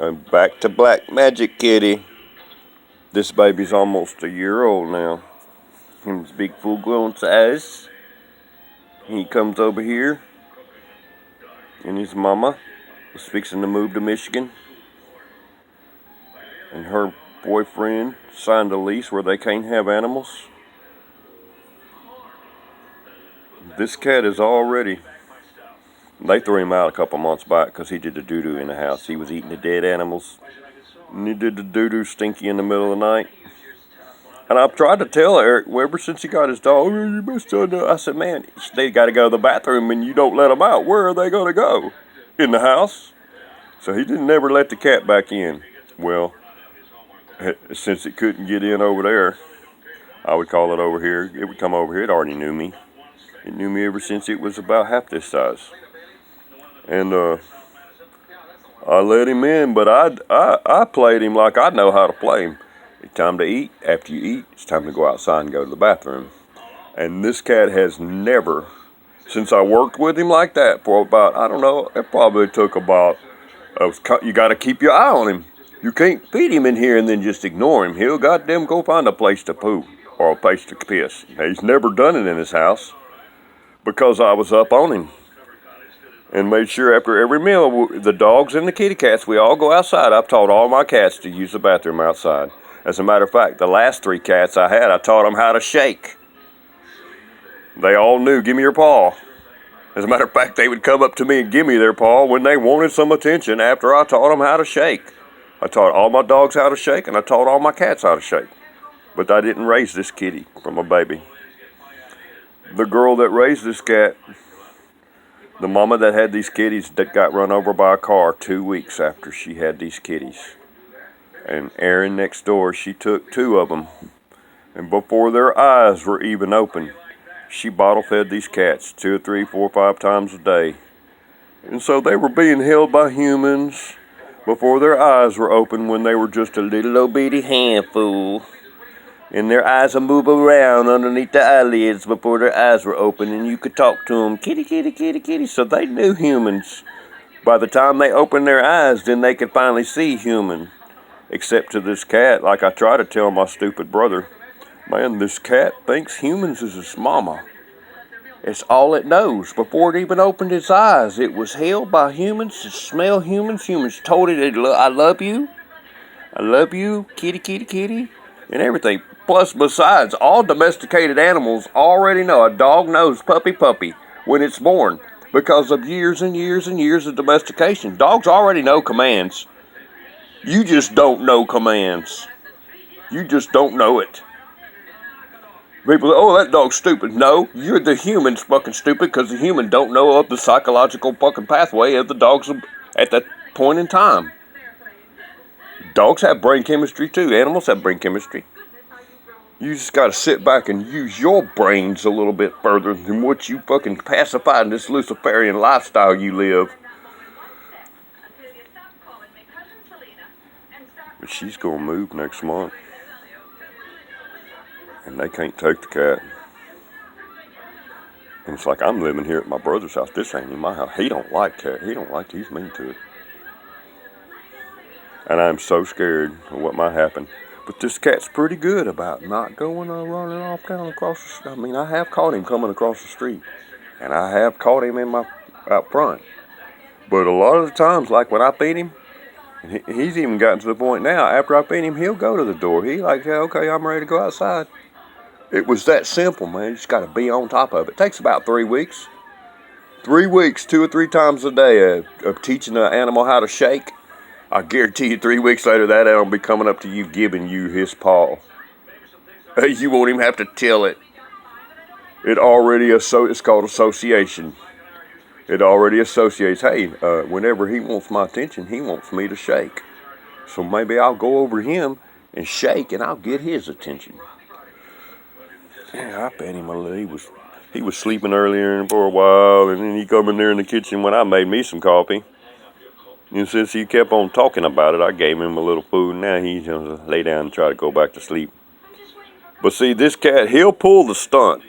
I'm back to Black Magic Kitty. This baby's almost a year old now. He's big full grown size. He comes over here and his mama was fixing to move to Michigan. And her boyfriend signed a lease where they can't have animals. This cat is already... They threw him out a couple months back because he did the doo-doo in the house. He was eating the dead animals. And he did the doo-doo stinky in the middle of the night. And I've tried to tell Eric ever since he got his dog, you must know. I said, man, they got to go to the bathroom and you don't let them out. Where are they going to go? In the house? So he didn't ever let the cat back in. Well, since it couldn't get in over there, I would call it over here. It would come over here. It already knew me. It knew me ever since it was about half this size. And I let him in, but I played him like I know how to play him. It's time to eat. After you eat, it's time to go outside and go to the bathroom. And this cat has never, since I worked with him like that for about, I don't know, it probably took about, you got to keep your eye on him. You can't feed him in here and then just ignore him. He'll goddamn go find a place to poo or a place to piss. He's never done it in his house because I was up on him. And made sure after every meal, the dogs and the kitty cats, we all go outside. I've taught all my cats to use the bathroom outside. As a matter of fact, the last 3 cats I had, I taught them how to shake. They all knew, give me your paw. As a matter of fact, they would come up to me and give me their paw when they wanted some attention after I taught them how to shake. I taught all my dogs how to shake, and I taught all my cats how to shake. But I didn't raise this kitty from a baby. The girl that raised this cat, the mama that had these kitties that got run over by a car 2 weeks after she had these kitties. And Erin next door, she took 2 of them. And before their eyes were even open, she bottle fed these cats 2 or 3, 4, 5 times a day. And so they were being held by humans before their eyes were open when they were just a little old bitty handful. And their eyes would move around underneath the eyelids before their eyes were open, and you could talk to them, kitty, kitty, kitty, kitty. So they knew humans. By the time they opened their eyes, then they could finally see human. Except to this cat, like I try to tell my stupid brother, man, this cat thinks humans is its mama. It's all it knows. Before it even opened its eyes, it was held by humans to smell humans. Humans told it, I love you. I love you, kitty, kitty, kitty, and everything. Plus, besides, all domesticated animals already know. A dog knows puppy puppy when it's born because of years and years and years of domestication. Dogs already know commands. You just don't know commands. You just don't know it. People say, oh, that dog's stupid. No, you're the human's fucking stupid because the human don't know of the psychological fucking pathway of the dogs at that point in time. Dogs have brain chemistry too. Animals have brain chemistry. You just got to sit back and use your brains a little bit further than what you fucking pacify in this Luciferian lifestyle you live. But she's going to move next month. And they can't take the cat. And it's like I'm living here at my brother's house. This ain't in my house. He don't like cat. He don't like it. He's mean to it. And I'm so scared of what might happen. But this cat's pretty good about not going running off down across the street. I mean, I have caught him coming across the street. And I have caught him out front. But a lot of the times, like when I feed him, and he's even gotten to the point now, after I feed him, he'll go to the door. He like, okay, I'm ready to go outside. It was that simple, man. You just got to be on top of it. It takes about 3 weeks. 3 weeks, 2 or 3 times a day of teaching an animal how to shake. I guarantee you 3 weeks later, that animal will be coming up to you, giving you his paw. You won't even have to tell it. It's called association. It already associates, hey, whenever he wants my attention, he wants me to shake. So maybe I'll go over him and shake, and I'll get his attention. Yeah, I bet him a little. He was sleeping earlier for a while, and then he come in there in the kitchen when I made me some coffee. And since he kept on talking about it, I gave him a little food. Now he's going to lay down and try to go back to sleep. But see, this cat, he'll pull the stunt.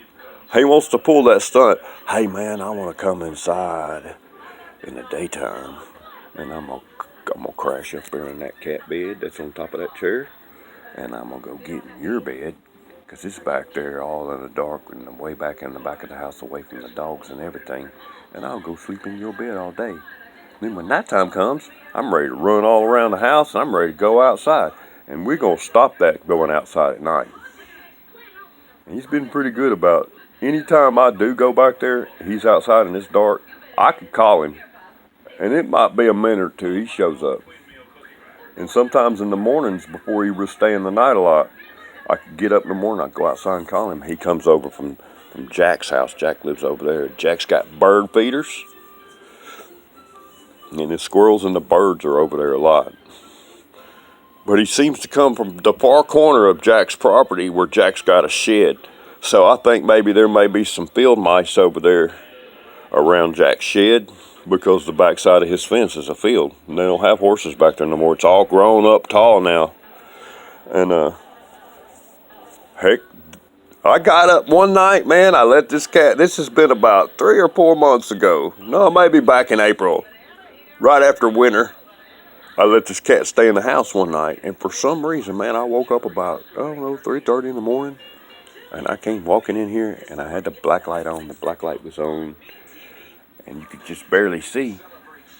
He wants to pull that stunt. Hey, man, I want to come inside in the daytime, and I'm gonna crash up there in that cat bed that's on top of that chair. And I'm going to go get in your bed, because it's back there all in the dark and way back in the back of the house away from the dogs and everything. And I'll go sleep in your bed all day. Then when nighttime comes, I'm ready to run all around the house and I'm ready to go outside. And we're going to stop that going outside at night. And he's been pretty good about anytime I do go back there, he's outside and it's dark, I could call him. And it might be a minute or two, he shows up. And sometimes in the mornings before he was staying the night a lot, I could get up in the morning, I'd go outside and call him. He comes over from Jack's house. Jack lives over there. Jack's got bird feeders. And the squirrels and the birds are over there a lot. But he seems to come from the far corner of Jack's property where Jack's got a shed. So I think maybe there may be some field mice over there around Jack's shed, because the backside of his fence is a field. And they don't have horses back there no more. It's all grown up tall now. And heck, I got up one night, man, I let this cat, this has been about 3 or 4 months ago. No, maybe back in April, right after winter. I let this cat stay in the house one night, and for some reason, man, I woke up about, 3:30 in the morning, and I came walking in here, and I had the black light on. The black light was on, and you could just barely see.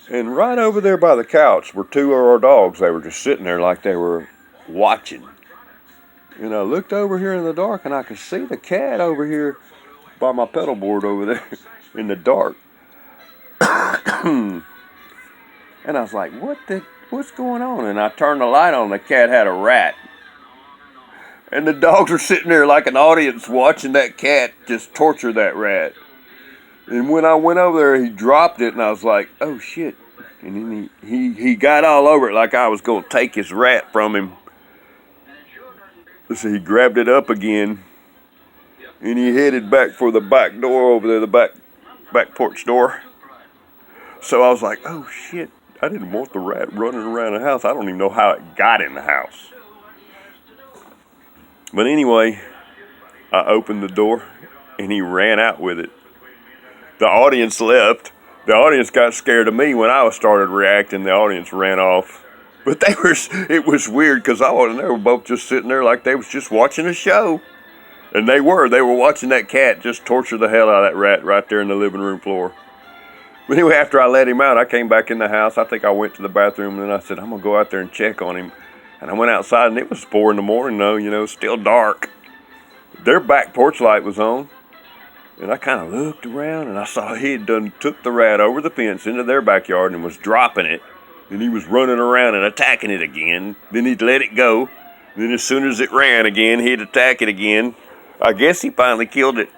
And right over there by the couch were 2 of our dogs. They were just sitting there like they were watching. And I looked over here in the dark, and I could see the cat over here by my pedal board over there in the dark. And I was like, what's going on? And I turned the light on. The cat had a rat. And the dogs were sitting there like an audience watching that cat just torture that rat. And when I went over there, he dropped it, and I was like, oh, shit. And then he got all over it like I was going to take his rat from him. So he grabbed it up again, and he headed back for the back door over there, the back porch door. So I was like, oh, shit. I didn't want the rat running around the house. I don't even know how it got in the house. But anyway, I opened the door, and he ran out with it. The audience left. The audience got scared of me when I started reacting. The audience ran off. But it was weird, because they were both just sitting there like they was just watching a show. And they were watching that cat just torture the hell out of that rat right there in the living room floor. But anyway, after I let him out, I came back in the house. I think I went to the bathroom, and then I said, I'm going to go out there and check on him. And I went outside, and it was 4 in the morning, though, still dark. Their back porch light was on. And I kind of looked around, and I saw he had took the rat over the fence into their backyard and was dropping it. And he was running around and attacking it again. Then he'd let it go. Then as soon as it ran again, he'd attack it again. I guess he finally killed it.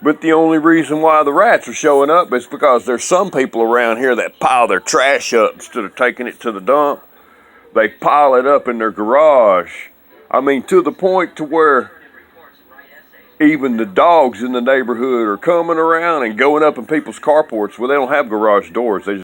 But the only reason why the rats are showing up is because there's some people around here that pile their trash up instead of taking it to the dump. They pile it up in their garage. I mean, to the point to where even the dogs in the neighborhood are coming around and going up in people's carports. Well, they don't have garage doors. They